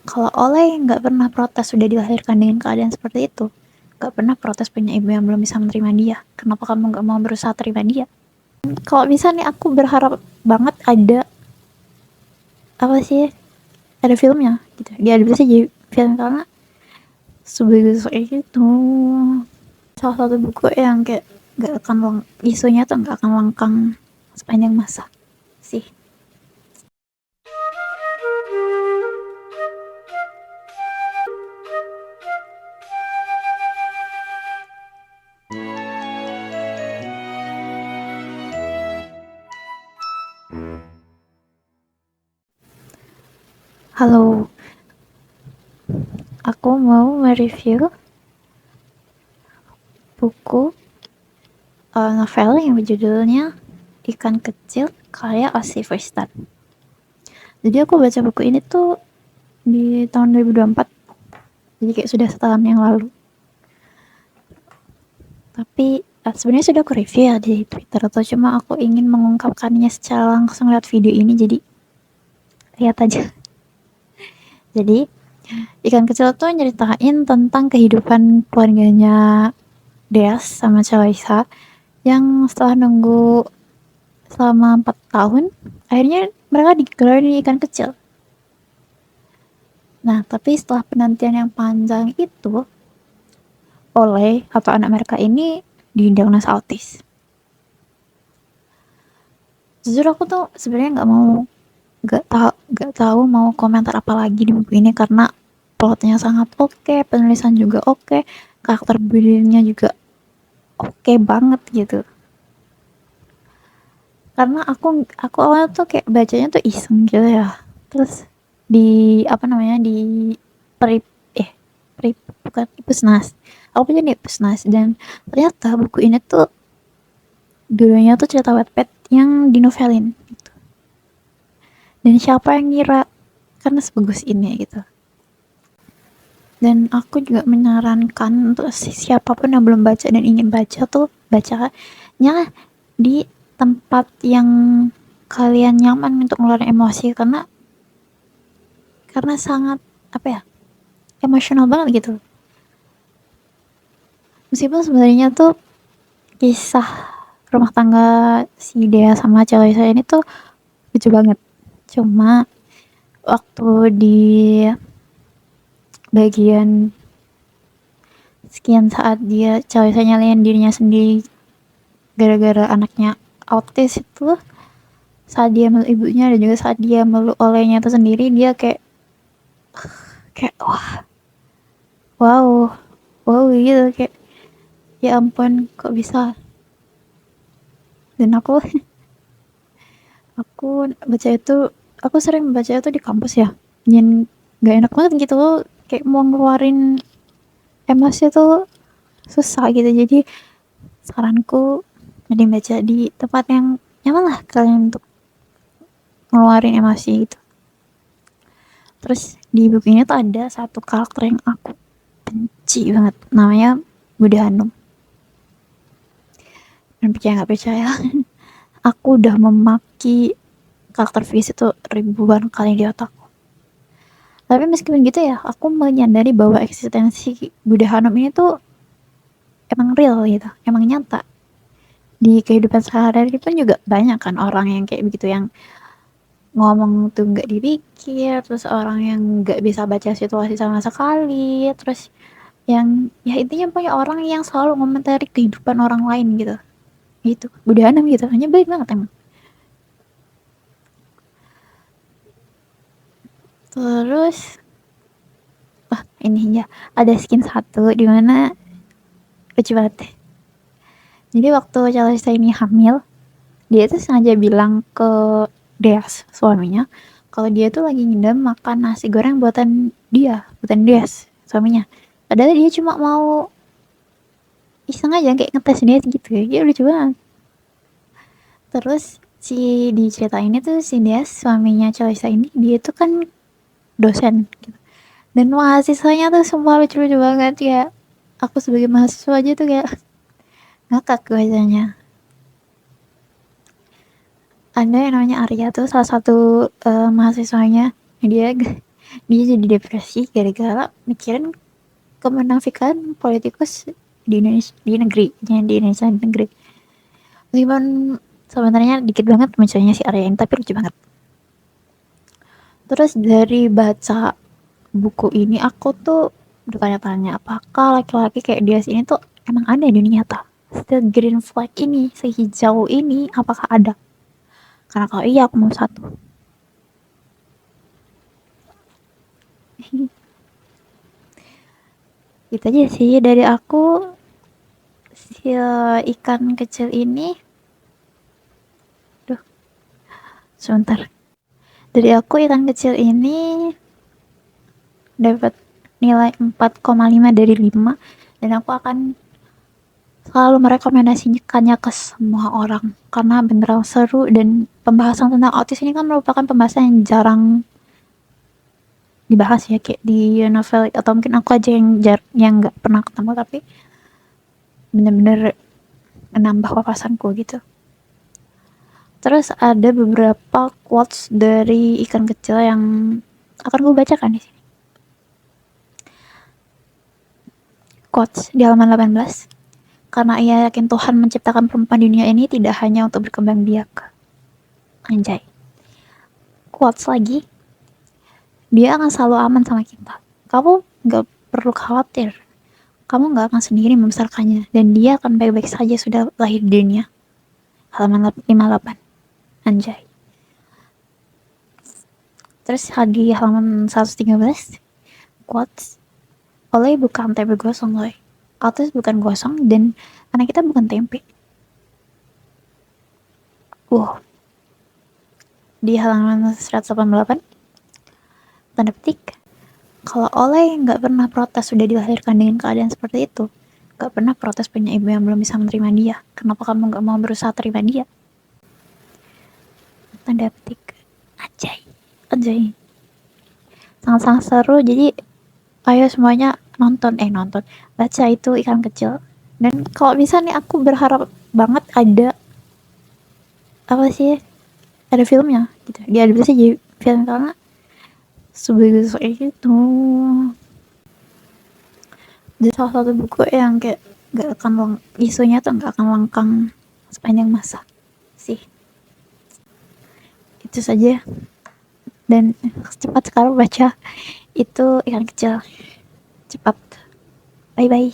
Kalau Oleh nggak pernah protes, sudah dilahirkan dengan keadaan seperti itu. Nggak pernah protes punya ibu yang belum bisa menerima dia. Kenapa kamu nggak mau berusaha terima dia? Kalau bisa nih, aku berharap banget ada apa sih, ada filmnya gitu. Dia bisa jadi film karena sebagus itu salah satu buku yang kayak nggak akan isunya tuh nggak akan langkang sepanjang masa sih. Halo, aku mau mereview buku novel yang berjudulnya Ikan Kecil karya Ossie Firstad. Jadi aku baca buku ini tuh di tahun 2024, jadi kayak sudah setahun yang lalu. Tapi sebenarnya sudah aku review ya di Twitter, atau cuma aku ingin mengungkapkannya secara langsung lewat video ini, jadi lihat aja. Jadi Ikan Kecil tuh nyeritain tentang kehidupan keluarganya Deas sama Chalisa yang setelah nunggu selama 4 tahun, akhirnya mereka digelar di ikan kecil. Nah, tapi setelah penantian yang panjang itu, Oleh atau anak mereka ini didiagnosa autis. Jujur aku tuh sebenarnya nggak tahu mau komentar apa lagi di buku ini karena plotnya sangat oke, penulisan juga oke, karakter buildingnya juga oke banget gitu. Karena aku awalnya tuh kayak bacanya tuh iseng gitu ya. Terus di apa namanya, di perip eh perip bukan Ipusnas. Aku baca di Ipusnas dan ternyata buku ini tuh dulunya tuh cerita Wattpad yang dinovelin gitu. Dan siapa yang ngira karena sebagus ini gitu. Dan aku juga menyarankan untuk siapapun yang belum baca dan ingin baca tuh bacanya di tempat yang kalian nyaman untuk ngeluarin emosi, karena sangat apa ya, emosional banget gitu. Meskipun sebenarnya tuh kisah rumah tangga si Dea sama cewek saya ini tuh lucu banget. Cuma waktu di bagian sekian saat dia cewek saya nyalain dirinya sendiri gara-gara anaknya autis itu, saat dia meluk ibunya dan juga saat dia meluk olehnya itu sendiri, dia kayak kayak wow wow gitu, kayak ya ampun kok bisa. Dan aku baca itu, aku sering baca itu di kampus ya, dan nggak enak banget gitu, kayak mau ngeluarin emosi tuh susah gitu. Jadi saranku mending baca di tempat yang nyaman lah kalian untuk ngeluarin emosi gitu. Terus di buku ini tuh ada satu karakter yang aku benci banget, namanya Budi Hanum. Dan percaya nggak percaya, aku udah memaki karakter Fis itu ribuan kali di otakku. Tapi meskipun gitu ya, aku menyadari bahwa eksistensi Budi Hanum ini tuh emang real gitu, emang nyata. Di kehidupan sehari-hari pun juga banyak kan orang yang kayak begitu, yang ngomong tuh nggak dipikir, terus orang yang nggak bisa baca situasi sama sekali, terus yang ya intinya punya orang yang selalu ngomentari kehidupan orang lain gitu. Gitu. Budi Hanum gitu, hanya baik banget emang. Terus ini ya, ada skin satu di mana lucu banget. Jadi waktu Chelsea ini hamil, dia tuh sengaja bilang ke Deas suaminya kalau dia tuh lagi ngidam makan nasi goreng buatan Deas suaminya. Padahal dia cuma mau iseng aja kayak ngetes dia gitu. Ya lucu banget. Terus di cerita ini tuh si Deas suaminya Chelsea ini, dia tuh kan dosen gitu. Dan mahasiswanya tuh semua lucu-lucu banget ya. Aku sebagai mahasiswa aja tuh kayak ngakak bacanya. Ada yang namanya Arya tuh salah satu mahasiswanya, dia Dia jadi depresi gara-gara mikirin kemunafikan politikus di Indonesia, di Indonesia di negeri. Meskipun sebenarnya dikit banget munculnya si Arya ini, tapi lucu banget. Terus dari baca buku ini aku tuh bertanya-tanya apakah laki-laki kayak dia ini tuh emang ada di dunia nyata. Green flag ini, sehijau ini, apakah ada? Karena kalau iya aku mau satu. Itu aja sih dari aku. Si ikan kecil ini, duh, sebentar. Dari aku ikan kecil ini dapat nilai 4,5 dari 5 dan aku akan selalu merekomendasikannya ke semua orang karena beneran seru dan pembahasan tentang autis ini kan merupakan pembahasan yang jarang dibahas ya kayak di novel atau mungkin aku aja yang nggak pernah ketemu tapi bener-bener menambah wawasanku gitu. Terus ada beberapa quotes dari ikan kecil yang akan gue bacakan di sini. Quotes di halaman 18. Karena ia yakin Tuhan menciptakan perempuan di dunia ini tidak hanya untuk berkembang biak. Anjay. Quotes lagi. Dia akan selalu aman sama kita. Kamu gak perlu khawatir. Kamu gak akan sendiri membesarkannya. Dan dia akan baik-baik saja sudah lahir di dunia. Halaman 58. Anjay. Terus di halaman 113. Quotes. Oleh bukan tempe gosong, loh. Autis bukan gosong dan anak kita bukan tempe. Di halaman 188 tanda petik, kalau Oleh nggak pernah protes sudah dilahirkan dengan keadaan seperti itu, nggak pernah protes punya ibu yang belum bisa menerima dia, kenapa kamu nggak mau berusaha terima dia? Tanda petik. Anjay sangat-sangat seru, jadi ayo semuanya nonton baca itu ikan kecil. Dan kalau bisa nih aku berharap banget ada ada filmnya gitu, diadaptasi jadi film karena sebagus itu jadi salah satu buku yang kayak gak akan isunya tuh gak akan lengkang sepanjang masa sih. Itu saja, dan cepat sekarang baca itu ikan kecil, cepat, bye bye.